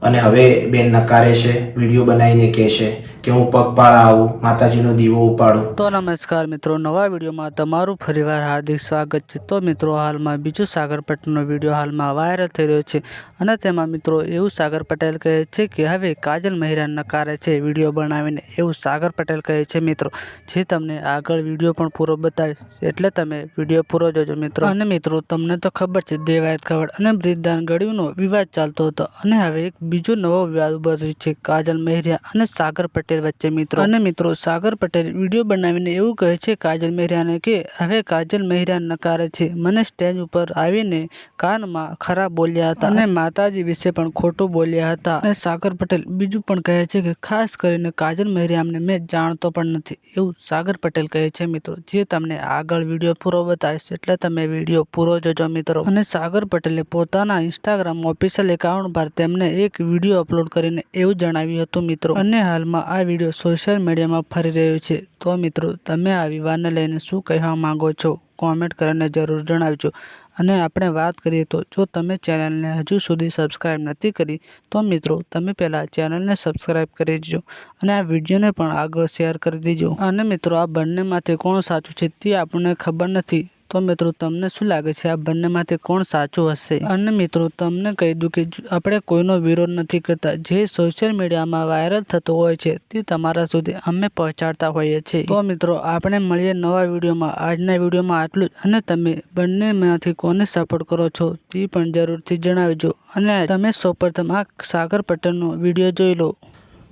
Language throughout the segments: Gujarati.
અને હવે બેન નકારે છે, વિડીયો બનાવીને કહે છે કે હું પગપાળા આવું, માતાજીનો દીવો ઉપાડું. તો નમસ્કાર મિત્રો, નવા વિડીયોમાં તમારું ફરીવાર હાર્દિક સ્વાગત છે. તો મિત્રો, હાલમાં બીજું સાગર પટેલનો વિડીયો હાલમાં વાયરલ થઈ રહ્યો છે અને તેમાં મિત્રો એવું સાગર પટેલ કહે છે કે હવે કાજલ મહેરા નકારે છે વિડીયો બનાવીને, એવું સાગર પટેલ કહે છે મિત્રો. જે તમને આગળ વિડીયો પણ પૂરો બતાવીશ, એટલે તમે વિડીયો પૂરો જોજો મિત્રો. અને મિત્રો, તમને તો ખબર છે દેવાયત ખવડ અને બ્રિજદાન ગઢવીનો વિવાદ ચાલતો હતો અને હવે એક બીજો નવો વિવાદ ઉભો થયો છે કાજલ મહેરા અને સાગર પટેલ વચ્ચે મિત્રો. અને મિત્રો, સાગર પટેલ વિડીયો બનાવીને એવું કહે છે કાજલ મહેરાને કે હવે કાજલ મહેરા નકારે છે, મને સ્ટેજ ઉપર આવીને કાનમાં ખરાબ બોલ્યા હતા અને માતાજી વિશે પણ ખોટું બોલ્યા હતા. અને સાગર પટેલ બીજું પણ કહે છે કે ખાસ કરીને કાજલ મહેરાને મેં જાણતો પણ નથી, એવું સાગર પટેલ કહે છે મિત્રો. જે તમને આગળ વિડીયો પૂરો બતાવીશ, એટલે તમે વિડીયો પૂરો જોજો મિત્રો. અને સાગર પટેલે પોતાના ઇન્સ્ટાગ્રામ ઓફિશિયલ એકાઉન્ટ પર તેમને એક વિડીયો અપલોડ કરીને એવું જણાવ્યું હતું મિત્રો. અને હાલમાં આ વિડીયો સોશિયલ મીડિયામાં ફરી રહ્યો છે. તો મિત્રો, તમે આ વિવાદને લઈને શું કહેવા માંગો છો, કોમેન્ટ કરીને જરૂર જણાવજો. અને આપણે વાત કરીએ તો જો તમે ચેનલને હજુ સુધી સબસ્ક્રાઇબ નથી કરી તો મિત્રો તમે પહેલાં ચેનલને સબસ્ક્રાઇબ કરી દેજો અને આ વિડીયોને પણ આગળ શેર કરી દેજો. અને મિત્રો, આ બંનેમાંથી કોણ સાચું છે તે આપણને ખબર નથી. તો મિત્રો, તમને શું લાગે છે આ બંનેમાંથી કોણ સાચું હશે? અને મિત્રો, તમને કહી દઉં કે આપણે કોઈનો વિરોધ નથી કરતા, જે સોશિયલ મીડિયામાં વાયરલ થતો હોય છે તે તમારા સુધી અમે પહોંચાડતા હોઈએ છીએ. તો મિત્રો, આપણે મળીએ નવા વિડીયોમાં. આજના વિડીયોમાં આટલું જ. અને તમે બંનેમાંથી કોને સપોર્ટ કરો છો તે પણ જરૂરથી જણાવજો. અને તમે સૌપ્રથમ આ સાગર પટેલનો વિડીયો જોઈ લો.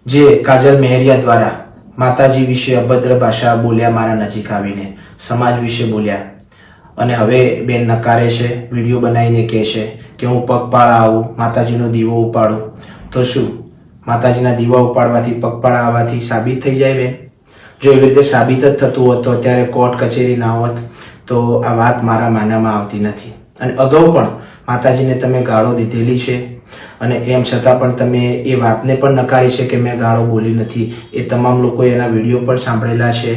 જે કાજલ મહેરિયા દ્વારા માતાજી વિશે અભદ્ર ભાષા બોલ્યા, મારા નજીક આવીને સમાજ વિશે બોલ્યા, અને હવે બેન નકારે છે, વિડીયો બનાવીને કહે છે કે હું પગપાળા આવું, માતાજીનો દીવો ઉપાડું. તો શું માતાજીના દીવા ઉપાડવાથી, પગપાળા આવવાથી સાબિત થઈ જાય બેન? જો એવી રીતે સાબિત જ થતું હોત તો અત્યારે કોર્ટ કચેરી ના હોત. તો આ વાત મારા માનવામાં આવતી નથી. અને અગાઉ પણ માતાજીને તમે ગાળો દીધેલી છે અને એમ છતાં પણ તમે એ વાતને પણ નકારી છે કે મેં ગાળો બોલી નથી. એ તમામ લોકોએ એના વિડીયો પણ સાંભળેલા છે